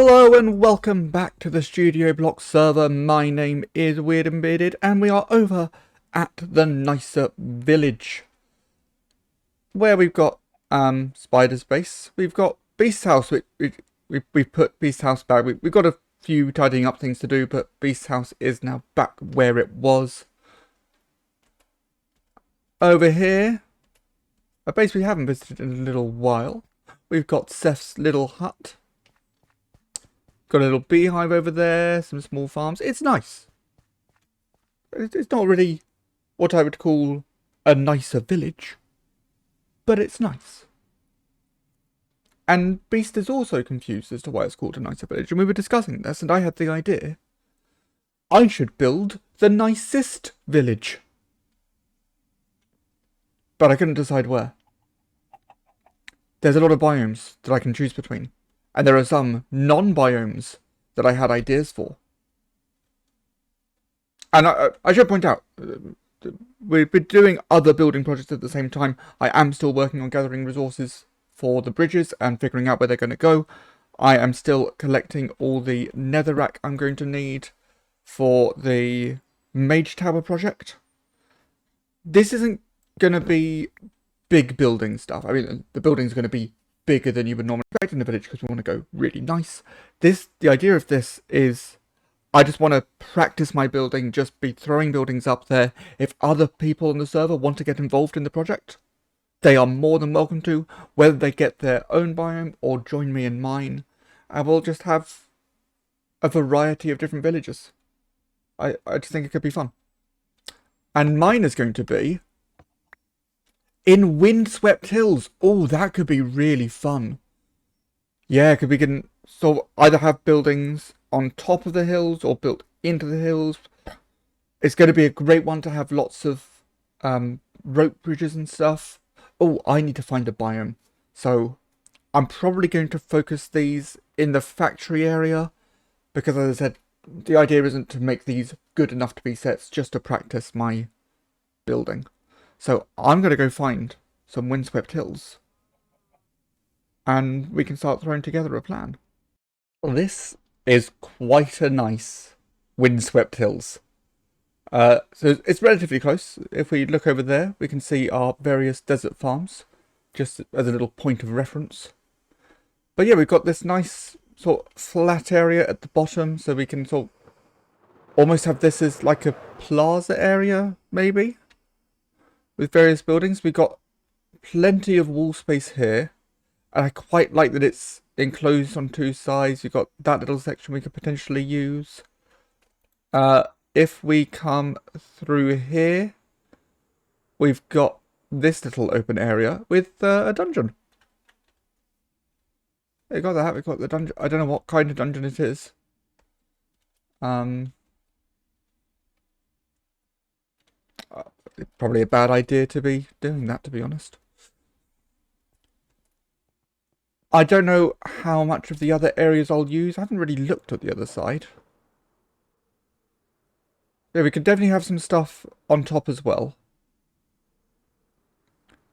Hello and welcome back to the Studio Block server. My name is Weird and Bearded and we are over at the nicer village where we've got Spider's base. We've got Beast's house. We put Beast's house back. We've got a few tidying up things to do, but Beast's house is now back where it was. Over here, a base we haven't visited in a little while. We've got Seth's little hut. Got a little beehive over there, some small farms. It's nice. It's not really what I would call a nicer village, but it's nice. And Beast is also confused as to why it's called a nicer village. And we were discussing this, and I had the idea I should build the nicest village. But I couldn't decide where. There's a lot of biomes that I can choose between. And there are some non-biomes that I had ideas for. And I should point out, we've been doing other building projects at the same time. I am still working on gathering resources for the bridges and figuring out where they're going to go. I am still collecting all the netherrack I'm going to need for the Mage Tower project. This isn't going to be big building stuff. I mean, the building's going to be bigger than you would normally expect in a village because we want to go really nice. The idea of this is I just want to practice my building, just be throwing buildings up there. If other people on the server want to get involved in the project, they are more than welcome to, whether they get their own biome or join me in mine. And we'll just have a variety of different villages. I just think it could be fun. And mine is going to be in Windswept Hills. Oh, that could be really fun. Yeah, because we can sort of either have buildings on top of the hills or built into the hills. It's going to be a great one to have lots of rope bridges and stuff. Oh, I need to find a biome. So I'm probably going to focus these in the factory area. Because as I said, the idea isn't to make these good enough to be sets, just to practice my building. So I'm going to go find some Windswept Hills. And we can start throwing together a plan. This is quite a nice Windswept Hills. So it's relatively close. If we look over there, we can see our various desert farms. Just as a little point of reference. But yeah, we've got this nice sort of flat area at the bottom. So we can sort of almost have this as like a plaza area, maybe. With various buildings, we've got plenty of wall space here. And I quite like that it's enclosed on two sides. You've got that little section we could potentially use. If we come through here, we've got this little open area with a dungeon. We got that. We've got the dungeon. I don't know what kind of dungeon it is. Probably a bad idea to be doing that, to be honest. I don't know how much of the other areas I'll use. I haven't really looked at the other side. Yeah, we could definitely have some stuff on top as well.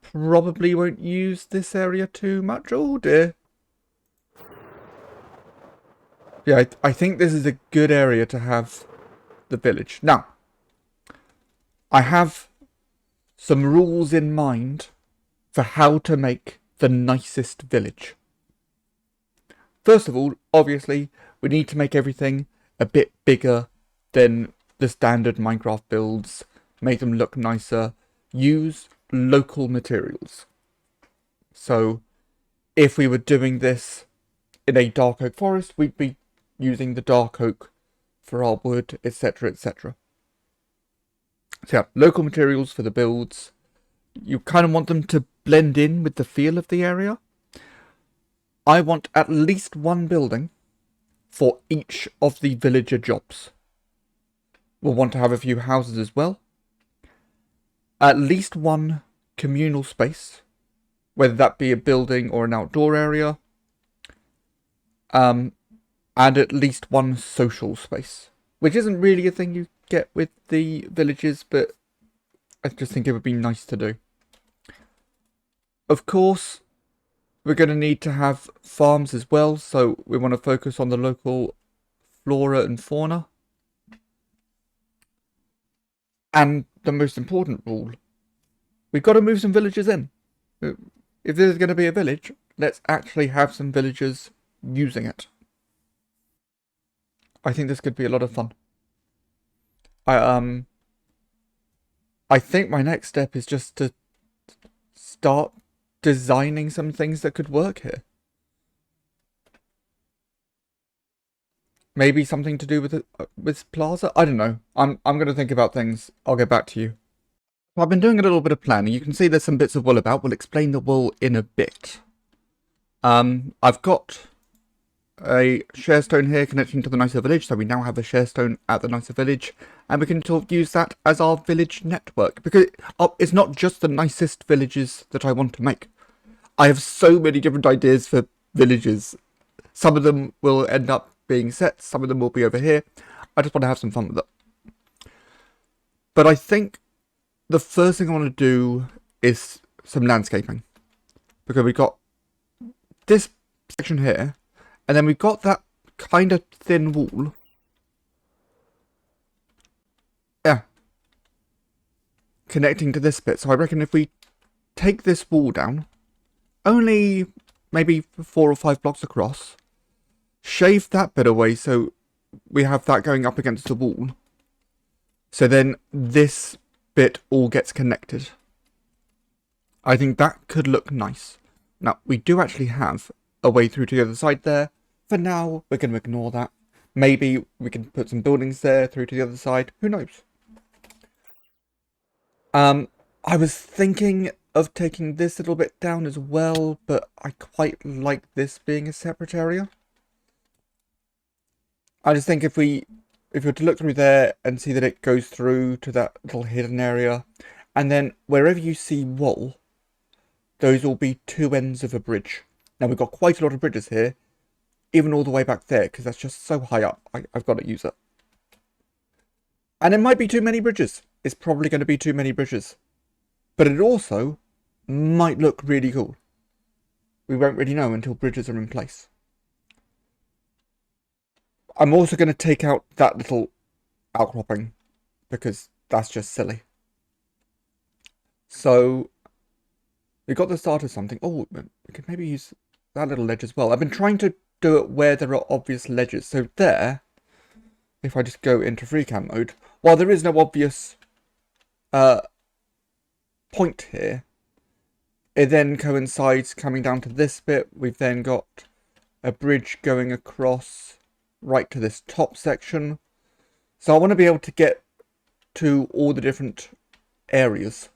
Probably won't use this area too much. Oh dear. Yeah, I think this is a good area to have the village. Now, I have some rules in mind for how to make the nicest village. First of all, obviously, we need to make everything a bit bigger than the standard Minecraft builds. Make them look nicer. Use local materials. So, if we were doing this in a dark oak forest, we'd be using the dark oak for our wood, etc., etc. So yeah, local materials for the builds. You kind of want them to blend in with the feel of the area. I want at least one building for each of the villager jobs. We'll want to have a few houses as well. At least one communal space, whether that be a building or an outdoor area. And at least one social space, which isn't really a thing you get with the villages, but I just think it would be nice to do. Of course, we're going to need to have farms as well, so we want to focus on the local flora and fauna. And the most important rule, we've got to move some villagers in. If there's going to be a village, let's actually have some villagers using it. I think this could be a lot of fun. I think my next step is just to start designing some things that could work here. Maybe something to do with Plaza? I don't know. I'm going to think about things. I'll get back to you. So I've been doing a little bit of planning. You can see there's some bits of wool about. We'll explain the wool in a bit. I've got a share stone here connecting to the nicer village, so we now have a share stone at the nicer village, and we can use that as our village network, because it's not just the nicest villages that I want to make. I have so many different ideas for villages. Some of them will end up being sets, some of them will be over here. I just want to have some fun with it. But I think the first thing I want to do is some landscaping, because we've got this section here, and then we've got that kind of thin wall. Yeah. Connecting to this bit. So I reckon if we take this wall down, only maybe 4 or 5 blocks across, shave that bit away so we have that going up against the wall. So then this bit all gets connected. I think that could look nice. Now, we do actually have a way through to the other side there. For now, we're going to ignore that. Maybe we can put some buildings there through to the other side. Who knows? I was thinking of taking this little bit down as well, but I quite like this being a separate area. I just think if we were to look through there and see that it goes through to that little hidden area, and then wherever you see wool, those will be 2 ends of a bridge. Now, we've got quite a lot of bridges here, even all the way back there, because that's just so high up. I've got to use it. And it might be too many bridges. It's probably going to be too many bridges. But it also might look really cool. We won't really know until bridges are in place. I'm also going to take out that little outcropping, because that's just silly. So we got the start of something. Oh, we could maybe use that little ledge as well. I've been trying to do it where there are obvious ledges. So there, if I just go into free cam mode, while there is no obvious point here, it then coincides coming down to this bit. We've then got a bridge going across right to this top section. So I want to be able to get to all the different areas.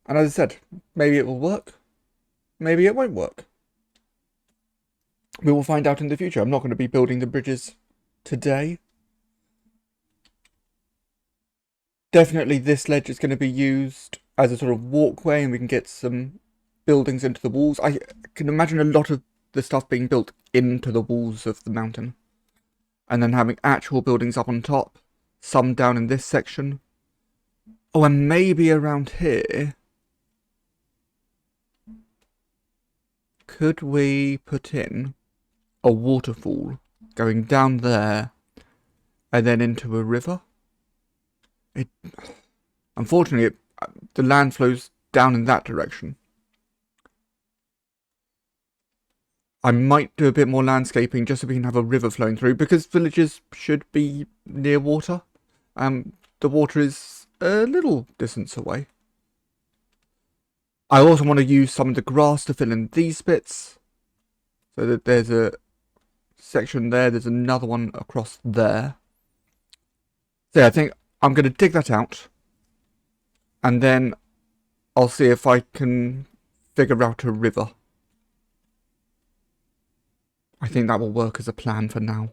And as I said, maybe it will work. Maybe it won't work. We will find out in the future. I'm not going to be building the bridges today. Definitely this ledge is going to be used as a sort of walkway, and we can get some buildings into the walls. I can imagine a lot of the stuff being built into the walls of the mountain, and then having actual buildings up on top, some down in this section. Oh, and maybe around here, could we put in a waterfall going down there and then into a river? Unfortunately, the land flows down in that direction. I might do a bit more landscaping just so we can have a river flowing through, because villages should be near water. The water is a little distance away. I also want to use some of the grass to fill in these bits, so that there's a section there, there's another one across there. So yeah, I think I'm going to dig that out, and then I'll see if I can figure out a river. I think that will work as a plan for now.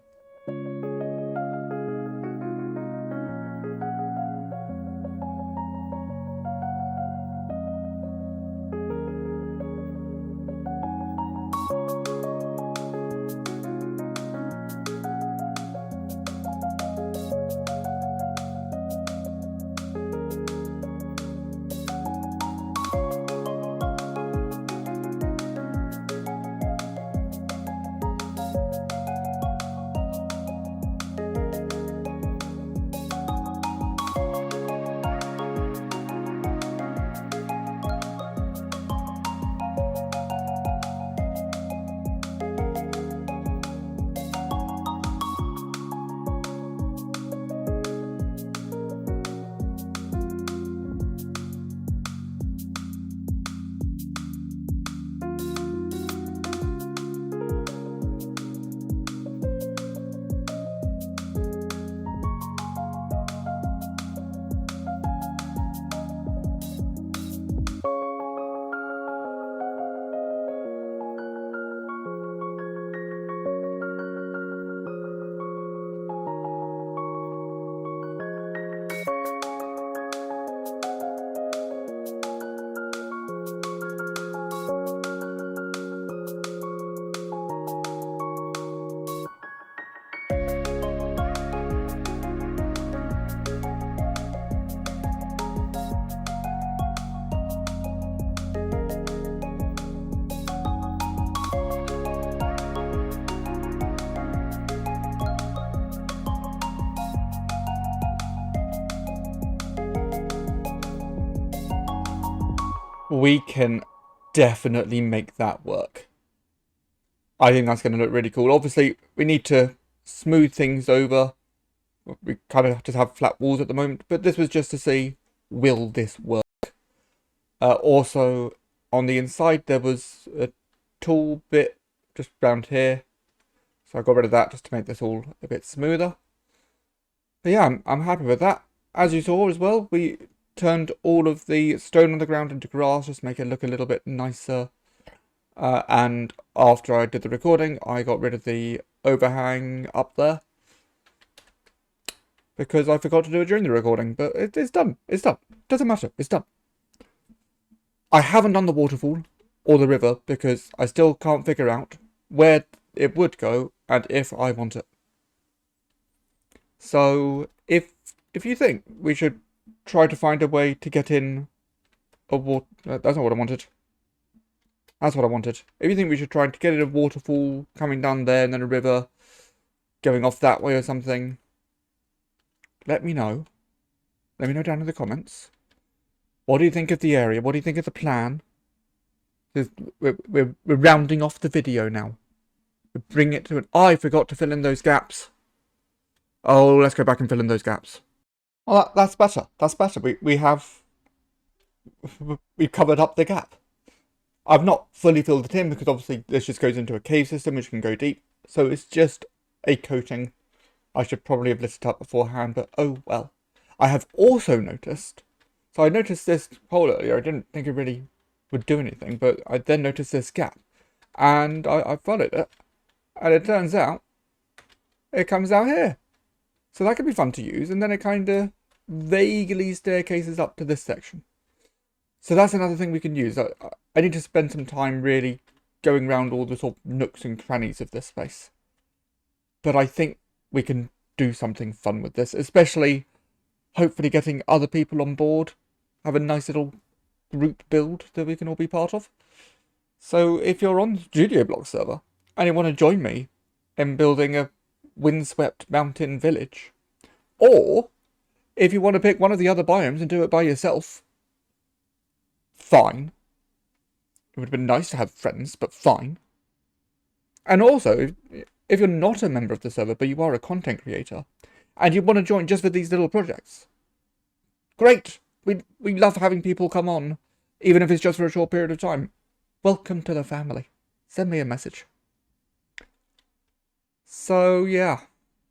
We can definitely make that work. I think that's going to look really cool. Obviously, we need to smooth things over. We kind of just have flat walls at the moment, but this was just to see, will this work? Also, on the inside, there was a tool bit just around here. So I got rid of that just to make this all a bit smoother. But yeah, I'm happy with that. As you saw as well, we turned all of the stone on the ground into grass, just to make it look a little bit nicer. And after I did the recording, I got rid of the overhang up there. Because I forgot to do it during the recording, but it's done. It's done. Doesn't matter. It's done. I haven't done the waterfall or the river because I still can't figure out where it would go and if I want it. So if you think we should try to find a way to get in a water... that's not what I wanted. That's what I wanted. If you think we should try to get in a waterfall coming down there and then a river going off that way or something, let me know. Let me know down in the comments. What do you think of the area? What do you think of the plan? We're rounding off the video now. We bring it to an... I forgot to fill in those gaps. Oh, let's go back and fill in those gaps. Well, that's better. That's better. We've covered up the gap. I've not fully filled it in because obviously this just goes into a cave system which can go deep. So it's just a coating. I should probably have lit it up beforehand, but oh well. I have also noticed... So I noticed this hole earlier. I didn't think it really would do anything, but I then noticed this gap. And I followed it. And it turns out it comes out here. So that could be fun to use. And then it kind of vaguely staircases up to this section. So that's another thing we can use. I need to spend some time really going around all the sort of nooks and crannies of this space. But I think we can do something fun with this. Especially, hopefully getting other people on board. Have a nice little group build that we can all be part of. So if you're on the Studio Block server and you want to join me in building a Windswept mountain village, or if you want to pick one of the other biomes and do it by yourself, fine. It would have been nice to have friends, but fine. And also, if you're not a member of the server, but you are a content creator, and you want to join just for these little projects, great. We love having people come on, even if it's just for a short period of time. Welcome to the family. Send me a message. So, yeah.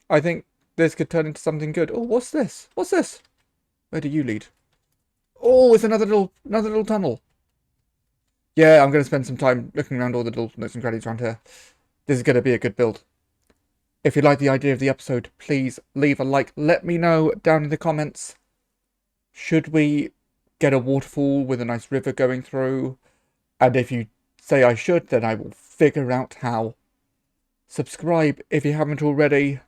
I think this could turn into something good. Oh, what's this? What's this? Where do you lead? Oh, it's another little tunnel. Yeah, I'm going to spend some time looking around all the little nooks and crannies around here. This is going to be a good build. If you like the idea of the episode, please leave a like. Let me know down in the comments. Should we get a waterfall with a nice river going through? And if you say I should, then I will figure out how. Subscribe if you haven't already.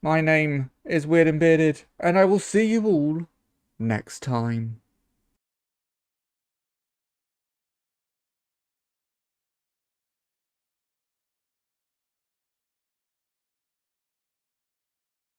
My name is Weird and Bearded, and I will see you all next time.